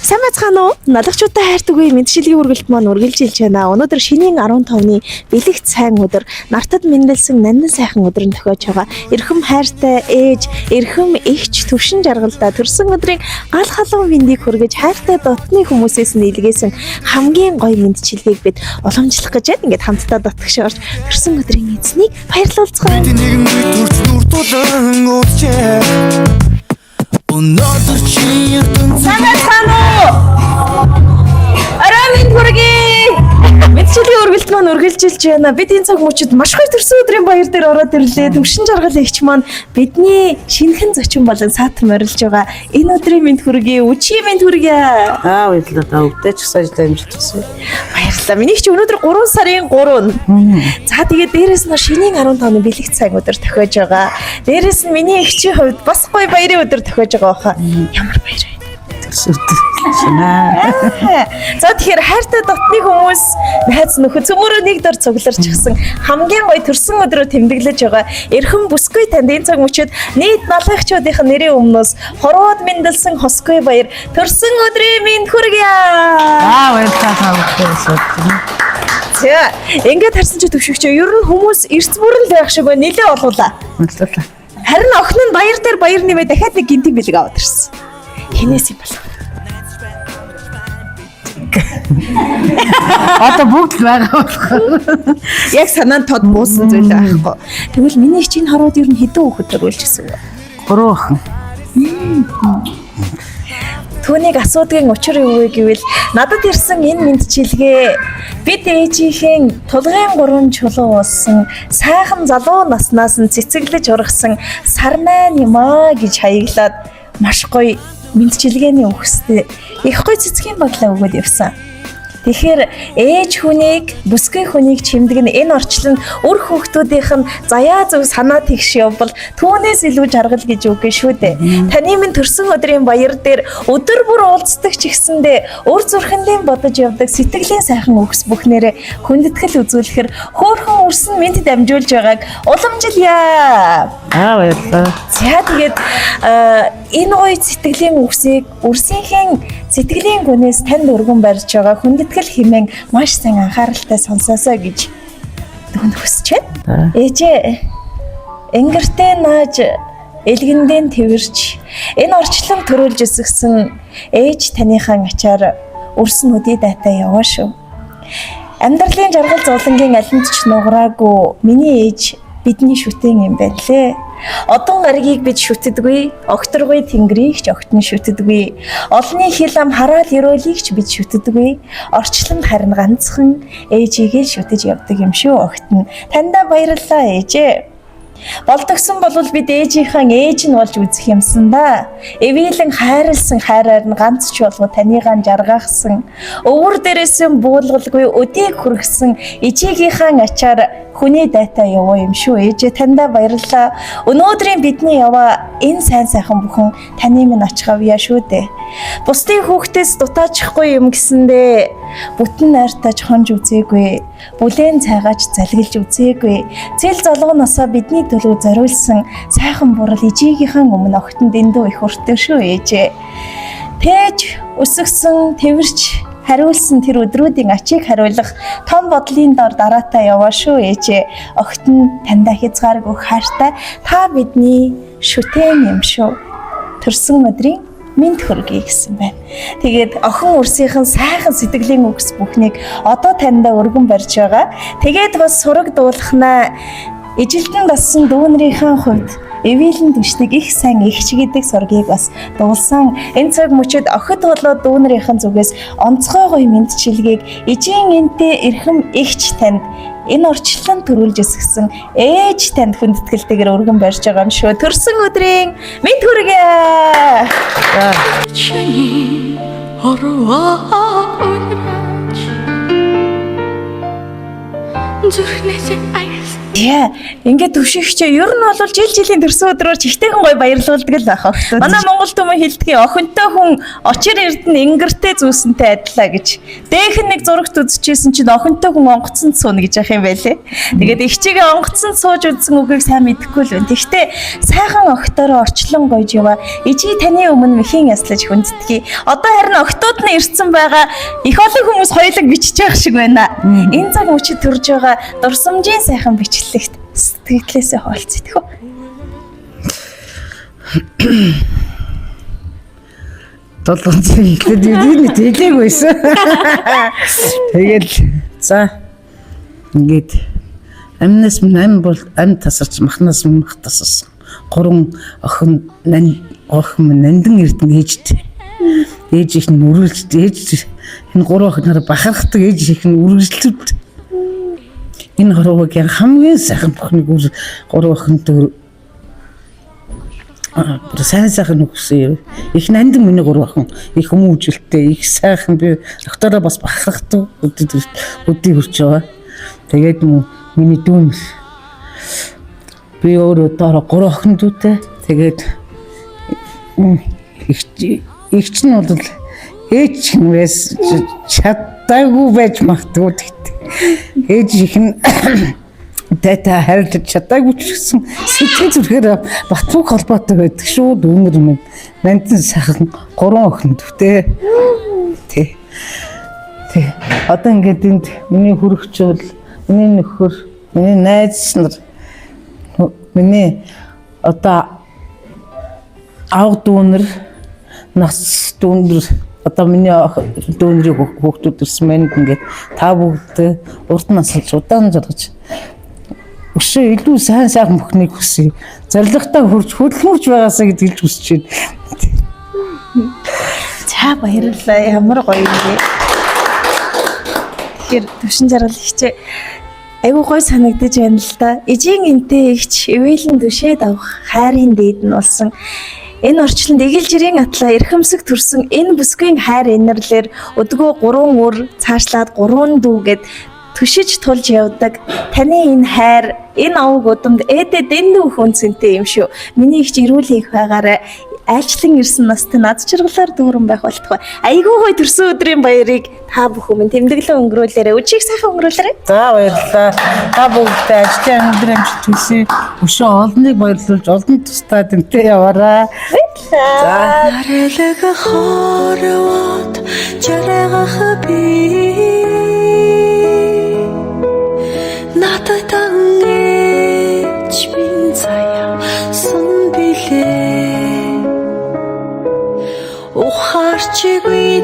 Сайн байцгаана уу? Налагчуудаа хайртай үе мэдчилгийн үргэлт маань үргэлжилж байна. Өнөөдөр шинийн 15-ны бэлэгт сайн өдөр, нартад мэндэлсэн нандин сайхан өдөр нь тохиож байгаа. Эрхэм хайртай ээж, эрхэм эгч төвшин жаргалдаа төрсөн өдрийн гал халуун мэндийг хүргэж хайртай дотны хүмүүсээс нь илгээсэн хамгийн гоё мэдчилгээг бид уламжлах гэж байна. Ингээд хамтдаа дотгош орж төрсөн өдрийн эзнийг баярлуулцгаая. Өнөөдөр чи ертөнцийн Санаа Арамын хүргэе. Мэдчилгийн үргэлт маань үргэлжилж байна. Бид энэ цаг мөчид маш гоё төрсөн өдрийн баяр дээр ороод ирлээ. Төвшин жаргал эгч маань бидний шинэхэн зочин болон саатан морилж байгаа. Энэ өдрийн мэд хүргэе. Өчийн мэд хүргэе. Баярлалаа. Өвдөж сажлаа амжилтсан. Баярлалаа. Миний ч өнөөдөр 3 сарын 3. За тэгээд дээрэс нь шинийн 15-ны бэлэгт сайн өдөр тохиож байгаа. Дээрэс нь миний эгчийн хувьд бас гоё баярын өдөр тохиож байгаа баха. Ямар баяр вэ? За тэгэхээр хайртай дотны хүмүүс найз нөхөд цөмөрөө нэг дор цугларчихсан хамгийн гоё төрсөн өдрөө тэмдэглэж байгаа. Эрхэм бүсгүй танд энэ цаг мөчид нийт налагчуудын нэрийн өмнөөс хорвоод мэндэлсэн хосгүй баяр төрсөн өдрийн мэнд хүргье. баярлалаа. За ингээд харсан чи төвшөгч ер нь хүмүүс эрс бүрэн л байх шиг байна. Нилээ олуулаа. Баярлалаа. Харин охин нь баяр дээр баяр нэмээ дахиад нэг гинтийн бэлэг аваад ирсэн. Хинээс юм бол. Одоо бүгд байгаа болох. Яг санаанд тод буусан зүйл байхгүй. Тэгвэл миний чинь хорвоод ер нь хэдэн хүүхэд төрүүлж гисэн бэ? 3 охин. Түүнийг асуудгийн учир юу вэ гэвэл надад ирсэн энэ мэдчилгээ бид ээжийнхэн тулгын 3 чулуу уусан сайхан залуу наснаас нь цэцэглэж ургасан сарнай нэмаа гэж хаяглаад маш гоё мэдчилгээний үгстэй их гоё цэцгийн баглаа өгөөд явсан. Тэгэхээр ээж хүнийг, бүсгүй хүнийг чимдэг нь энэ орчлонд үр хүүхдүүдийнх нь заяа зөв санаа тэгш явбал түүнээс илүү жаргал гэж үгүй шүү дээ. Таны минь төрсөн өдрийн баяр дээр өдөр бүр уулздаг ч гэсэндээ үр зүрхэндээ бодож явдаг сэтгэлийн сайхан үгс бүхнээрээ хүндэтгэл үзүүлэхэр хөөрхөн үрсэн минт дамжуулж байгааг уламжилъя. Баярлалаа. За тэгээд энэ гоё сэтгэлийн үгсийг үрсийнхэн сэтгэлийн гүнээс танд өргөн барьж байгаа хүндэтгэл хэмээн маш сайн анхааралтай сонсоосоо гэж дүнд хүсэж байна. Ээжээ энгэртэй нааж элгэндэн тэрч энэ орчлон төрүүлж өсгсөн ээж таныхан ачаар өрснүүдий дайтаа яваа шүү. Амьдралын жаргал зовлонгийн алинд ч нуграагүй миний ээж бидний шүтэн юм байна лээ. Одон гаригийг бид шүтдэггүй, огторгүй тэнгэрийг ч огтн шүтдэггүй. Олны хил ам хараал өрөөлийг ч бид шүтдэггүй. Орчлон харин ганцхан ээжийг л шүтэж явдаг юм шүү огтн. Тандаа баярлалаа ээжээ. Болдогсон болвол бид ээжийнхэн ээж нь болж үзэх юмсан да. Эвийлэн хайрлсан хайраар нь ганц ч болов танийгаан жаргахсан. Өвөр дээрээс буулгалгүй өдийг хүргэсэн ичээгийнхэн ачаар хүний дайтаа яваа юм шүү ээжээ тандаа баярлалаа. Өнөөдрийн бидний яваа энэ сайн сайхан бүхэн таны минь ачхавья шүү дээ. Бусдын хүүхдээс дутаачихгүй юм гэсэндээ бүтэн найртаж хонж үзээгүй. Бүлээн цайгааж залгилж үзээгүй. Зэл залуунасаа бидний төлөө зориулсан сайхан бурал ижигийнхэн өмнө огтон дэндүү их өртөө шүү ээжээ. Тээж өсгсөн тэрч хариулсан тэр өдрүүдийн ачийг хариулах том бодлын дор дараатаа яваа шүү ээжээ. Огтон тандаа хязгааргүй хайртай та бидний шүтэн юм шүү. Төрсөн өдрийн мэд хүргэе гэсэн байна. Тэгээд охин үрсийнхэн сайхан сэтгэлийн үгс бүхнийг одоо таньдаа өргөн барьж байгаа. Тэгээд бас сураг дуулахнаа ижилдэн дассан дүүнрийнхээ хувьд эвийлэн түшнийг их сайн эгч гэдэг сургийг бас дуулсан. Энэ цаг мөчид охид болоод дүүнрийнхэн зүгээс онцгой гоё мэдчилгээг ижийн энтэй эрхэм эгч танд энэ орчлон төрүүлж өсгсөн ээж танд хүндэтгэлтэйгээр өргөн барьж байгаа юм шүү. Төрсөн өдрийн мэд хүргэе. зүрхнээс аяс. Яа, ингээд төвшигчээ ер нь бол жилийн төрсөн өдрөөр чихтэйхэн гой баярлуулдаг л байх охтууд. Манай Монгол түмэн хэлдгийг охинтой хүн очир эрдэнэ ингэртэй зүүсэнтэй адилаа гэж. Дэх нэг зурагт үзчихсэн чинь охинтой хүн онгоцонд сууна гэж явах юм байлээ. Тэгээд их чигээ онгоцонд сууж үзсэн үгийг сайн мэдэхгүй л байна. Тэгтээ сайхан охтоороо орчлон гойж яваа. Ижи таны өмнө мэхийн яслаж хүнддгий. Одоо харин охтууд нь ирсэн байгаа их олон хүмүүс хоёуланг бичиж байгаа шиг байна. Энэ цаг мөчид төрж байгаа дурсамжийн сайхан бичлэгт сэтгэлээсээ хоолцдог хөө. Толгойн ихэд юу хэлээг байсан. Тэгэл за ингээд амнаас минь бол ам тасарч махнаас мах тасарсан. 3 охин нандин эрдэнэ ээжтэй. Ээж их нь үргэлж ээж энэ 3 охиноор бахархдаг ээж их нь үргэлжлүүд. Энэ хорвогийн хамгийн сайхан бохныг 3 охинтой сайн сайхан үгсэн. Их нандин миний 3 охин их хүмүүжлэлтэй их сайхан би доктороо бас бахархдаг өдийг хүрч байгаа. Тэгээд миний дүүн би өөрөө дараа 3 охин дүүтэй. Тэгээд их ч нь бол ээж хүмүүс чадаагүй байж магадгүй гэхдээ ээж их нь тата харилцаж чадаагүй ч гэсэн сэтгэл зүрхээр Батбүг холбоотой байдаг шүү дүүнэр минь нандин сайхан 3 охин дүүтэй. Тий. Одоо ингээд энд миний хүрэгчүүл миний нөхөр миний найз нар миний одоо аав дүүнэр нас дүүнэр одоо миний дүүнрийг хүүхдүүд ирсэн мэнд ингээд та бүгд урд насалж удаан жаргаж өшөө илүү сайн сайхан бүхнийг хүсье. Зоригтой хурж хөдөлмөрч байгаасаа гэдгийг хүсэж байна. За баярлалаа. Ямар гоё юм. Тэгэхээр төвшин жаргалагч айгуу гоё санагдаж байна л да. Ижийн энтэй игч ивэлэн түшээд авах хайрын дээд нь болсон. Энэ орчлонд эгэл жирийн атлаа эрхэмсэг төрсөн энэ бүсгийн хайр инэрлэр өдгөө 3 өр цаашлаад 3 дүүгээд төшиж тулж явдаг. Таны энэ хайр энэ овг удамд ээдээ дэндүү хүнцэнтэй юм шүү. Миний их ирүүл их байгаарай. Айлчлан ирсэн настай над чиргалаар дүүрэн байх болтугай. Айгуу гоё төрсөн өдрийн баярыг та бүхэн тэмдэглэн өнгөрүүлээрэй. Өчиг сайхан өнгөрүүлээрэй. За баярлалаа. Та бүгдээ ажлын өндөр амжилт хүсье. Өшөө олныг баярлуулж олон тустай тэмтэй яваарай. Баярлалаа. Арилэг хорвот жаргах би надад тангэж бин заяа сон билээ ухаарчгүй